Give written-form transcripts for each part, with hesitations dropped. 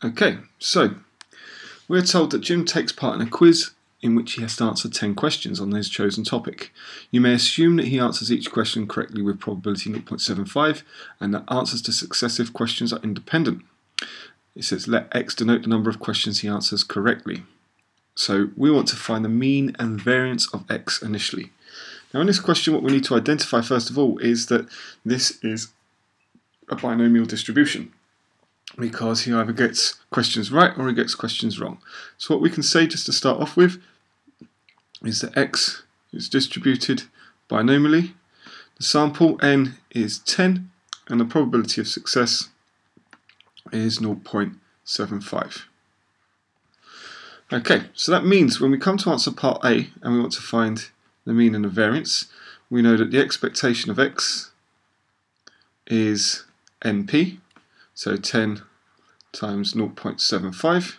Okay, so we're told that Jim takes part in a quiz in which he has to answer 10 questions on his chosen topic. You may assume that he answers each question correctly with probability 0.75 and that answers to successive questions are independent. It says let x denote the number of questions he answers correctly. So we want to find the mean and variance of x initially. Now in this question what we need to identify first of all is that this is a binomial distribution, because he either gets questions right or he gets questions wrong. So what we can say just to start off with is that x is distributed binomially. The sample n is 10 and the probability of success is 0.75. Okay, so that means when we come to answer part A and we want to find the mean and the variance, we know that the expectation of x is np, so 10 times 0.75,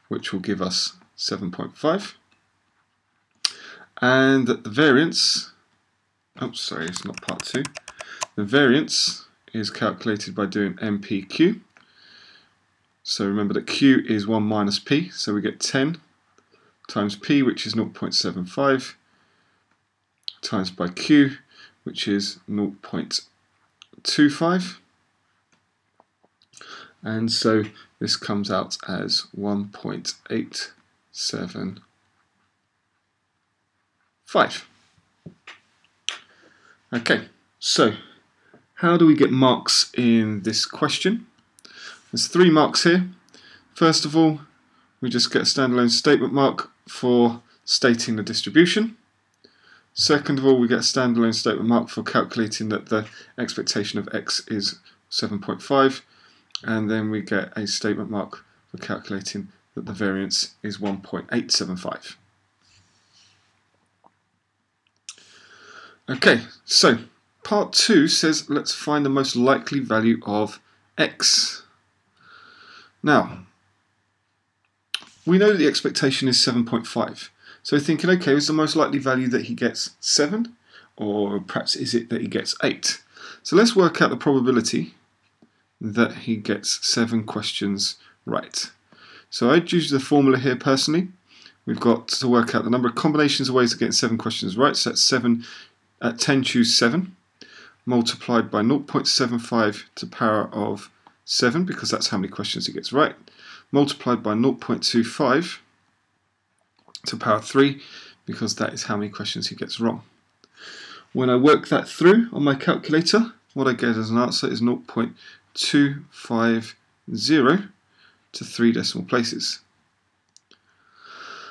which will give us 7.5, and that the variance, it's not part 2, the variance is calculated by doing npq. So remember that q is 1 minus p, so we get 10 times p, which is 0.75, times by q, which is 0.25. And so this comes out as 1.875. Okay, so how do we get marks in this question? There's 3 marks here. First of all, we just get a standalone statement mark for stating the distribution. Second of all, we get a standalone statement mark for calculating that the expectation of x is 7.5. And then we get a statement mark for calculating that the variance is 1.875. Okay, so part 2 says let's find the most likely value of x. Now, we know that the expectation is 7.5. So we're thinking, okay, is the most likely value that he gets 7? Or perhaps is it that he gets 8? So let's work out the probability that he gets 7 questions right. So I'd use the formula here personally. We've got to work out the number of combinations of ways of getting 7 questions right. So that's 10 choose 7 multiplied by 0.75 to the power of 7, because that's how many questions he gets right, multiplied by 0.25 to the power of 3, because that is how many questions he gets wrong. When I work that through on my calculator, what I get as an answer is 0.250 to 3 decimal places.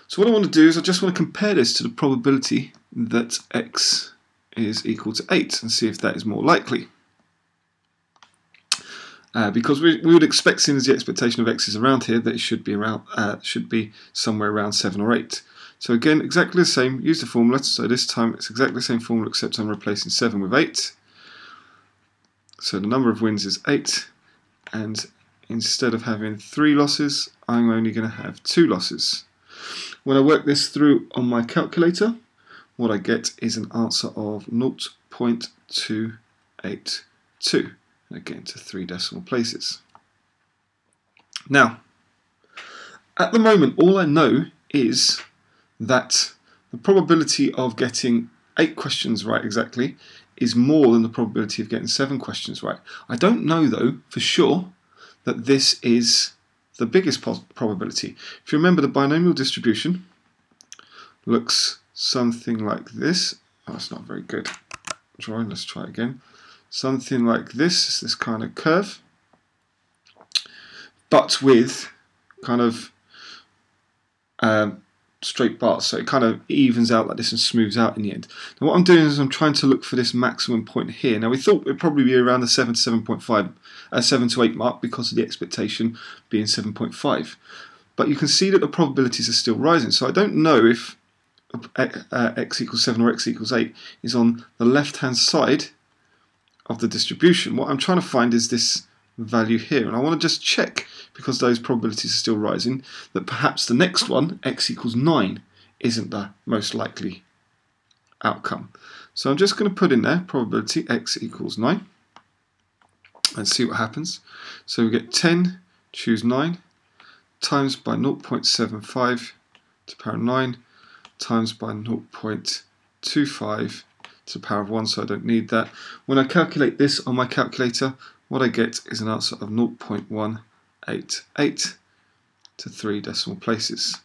So what I want to do is I just want to compare this to the probability that x is equal to 8 and see if that is more likely. Because we would expect, seeing as the expectation of x is around here, that it should be somewhere around 7 or 8. So again, exactly the same, use the formula. So this time it's exactly the same formula except I'm replacing 7 with 8. So the number of wins is 8, and instead of having 3 losses, I'm only going to have 2 losses. When I work this through on my calculator, what I get is an answer of 0.282, again to 3 decimal places. Now, at the moment, all I know is that the probability of getting 8 questions right exactly is more than the probability of getting 7 questions right. I don't know though for sure that this is the biggest probability. If you remember, the binomial distribution looks something like this. Oh, it's not very good drawing, let's try again. Something like this kind of curve, but with kind of straight bars, so it kind of evens out like this and smooths out in the end. Now what I'm doing is I'm trying to look for this maximum point here. Now we thought it'd probably be around the 7 to 7.5, 7 to 8 mark because of the expectation being 7.5. But you can see that the probabilities are still rising. So I don't know if x equals 7 or x equals 8 is on the left hand side of the distribution. What I'm trying to find is this value here, and I want to just check, because those probabilities are still rising, that perhaps the next one, x equals 9, isn't the most likely outcome. So I'm just going to put in there probability x equals 9 and see what happens. So we get 10 choose 9, times by 0.75 to the power of 9, times by 0.25 to the power of 1, so I don't need that. When I calculate this on my calculator, what I get is an answer of 0.188 to 3 decimal places.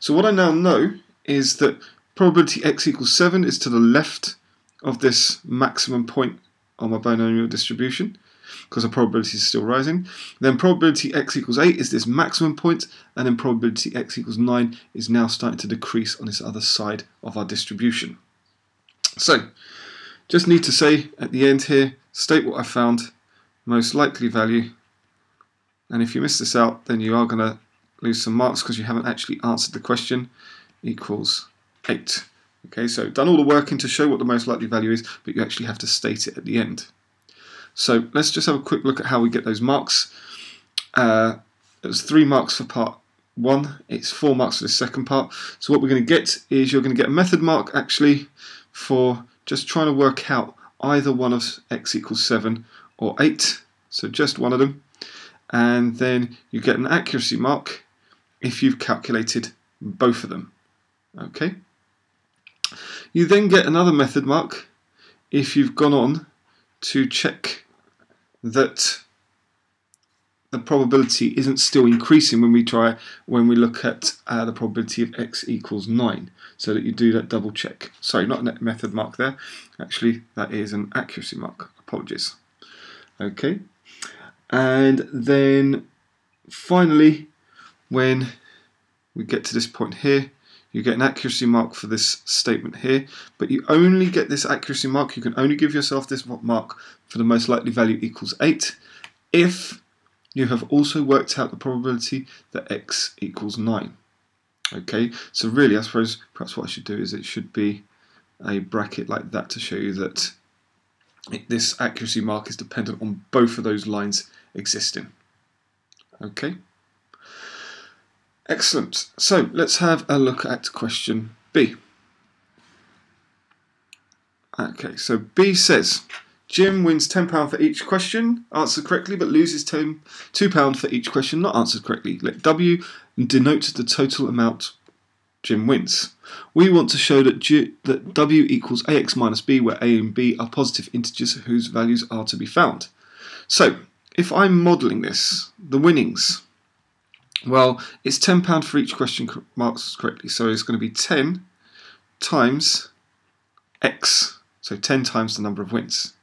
So what I now know is that probability x equals 7 is to the left of this maximum point on my binomial distribution, because the probability is still rising. Then probability x equals 8 is this maximum point, and then probability x equals 9 is now starting to decrease on this other side of our distribution. So, just need to say at the end here, state what I found, most likely value, and if you miss this out, then you are going to lose some marks because you haven't actually answered the question, equals 8. Okay, so done all the working to show what the most likely value is, but you actually have to state it at the end. So let's just have a quick look at how we get those marks. It was 3 marks for part 1, it's 4 marks for the second part. So what we're going to get is you're going to get a method mark actually for just trying to work out either one of x equals 7 or 8, so just one of them. And then you get an accuracy mark if you've calculated both of them. Okay. You then get another method mark if you've gone on to check that the probability isn't still increasing when we look at the probability of x equals 9, so that you do that double check. Sorry, not a method mark there, actually that is an accuracy mark, apologies. Okay, and then finally when we get to this point here, you get an accuracy mark for this statement here, but you only get this accuracy mark, you can only give yourself this mark for the most likely value equals 8 if you have also worked out the probability that x equals 9. Okay, so really I suppose perhaps what I should do is it should be a bracket like that to show you that this accuracy mark is dependent on both of those lines existing. Okay. Excellent. So let's have a look at question B. Okay, so B says, Jim wins £10 for each question answered correctly, but loses £2 for each question not answered correctly. Let W denote the total amount Jim wins. We want to show that W equals AX minus B, where A and B are positive integers whose values are to be found. So, if I'm modelling this, the winnings, well, it's £10 for each question marks correctly, so it's going to be 10 times X, so 10 times the number of wins.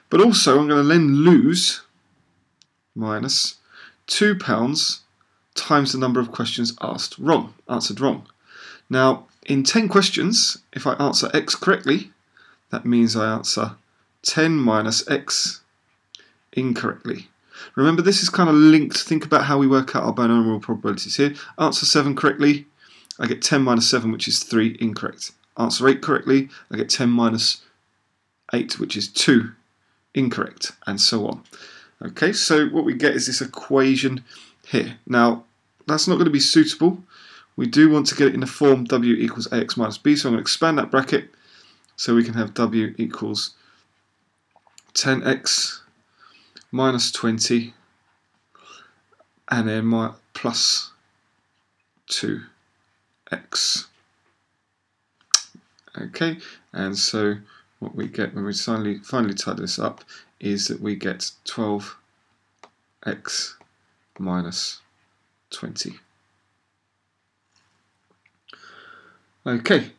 But also I'm going to then lose minus £2 times the number of questions answered wrong. Now, in 10 questions, if I answer X correctly, that means I answer 10 minus X incorrectly. Remember, this is kind of linked. Think about how we work out our binomial probabilities here. Answer 7 correctly, I get 10 minus 7, which is 3, incorrect. Answer 8 correctly, I get 10 minus 8, which is 2, incorrect, and so on. Okay, so what we get is this equation here. Now, that's not going to be suitable. We do want to get it in the form W equals AX minus B, so I'm going to expand that bracket so we can have W equals 10x minus 20 and then plus 2x. Okay, and so what we get when we finally tidy this up is that we get 12x minus 20. Okay,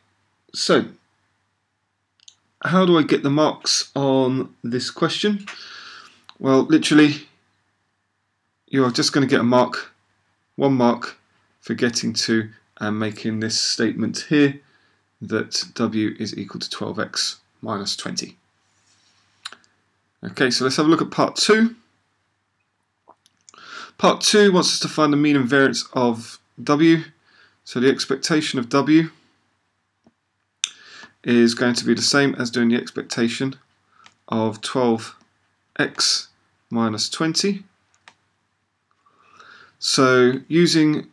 so how do I get the marks on this question? Well, literally, you are just going to get a mark, 1 mark, for getting to and making this statement here that W is equal to 12x minus 20. Okay, so let's have a look at part 2. Part 2 wants us to find the mean and variance of W. So the expectation of W is going to be the same as doing the expectation of 12x minus 20. So using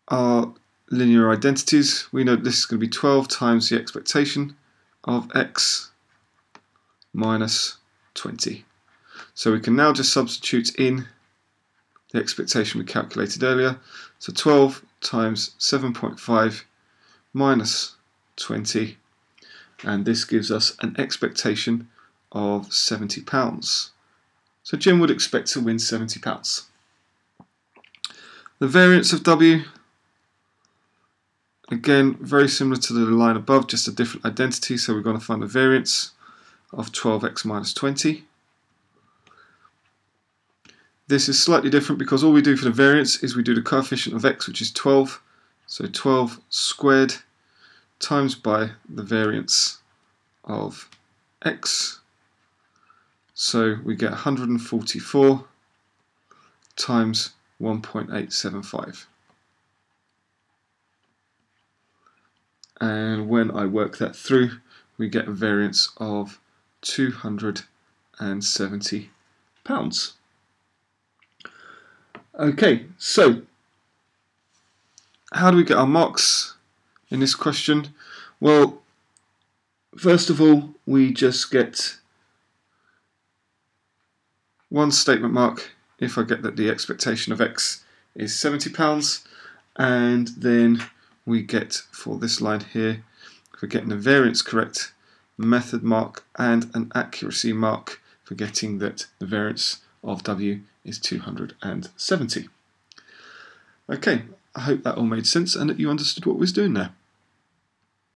our linear identities, we know this is going to be 12 times the expectation of x minus 20. So we can now just substitute in the expectation we calculated earlier. So 12 times 7.5 minus 20, and this gives us an expectation of £70. So Jim would expect to win £70. The variance of W, again, very similar to the line above, just a different identity. So we're going to find the variance of 12x minus 20. This is slightly different because all we do for the variance is we do the coefficient of x, which is 12. So 12 squared times by the variance of x. So we get 144 times 1.875. And when I work that through, we get a variance of £270. Okay, so how do we get our marks in this question? Well, first of all, we just get one statement mark if I get that the expectation of x is £70, and then we get, for this line here, for getting the variance correct, method mark and an accuracy mark for getting that the variance of W is 270. Okay, I hope that all made sense and that you understood what we was doing there.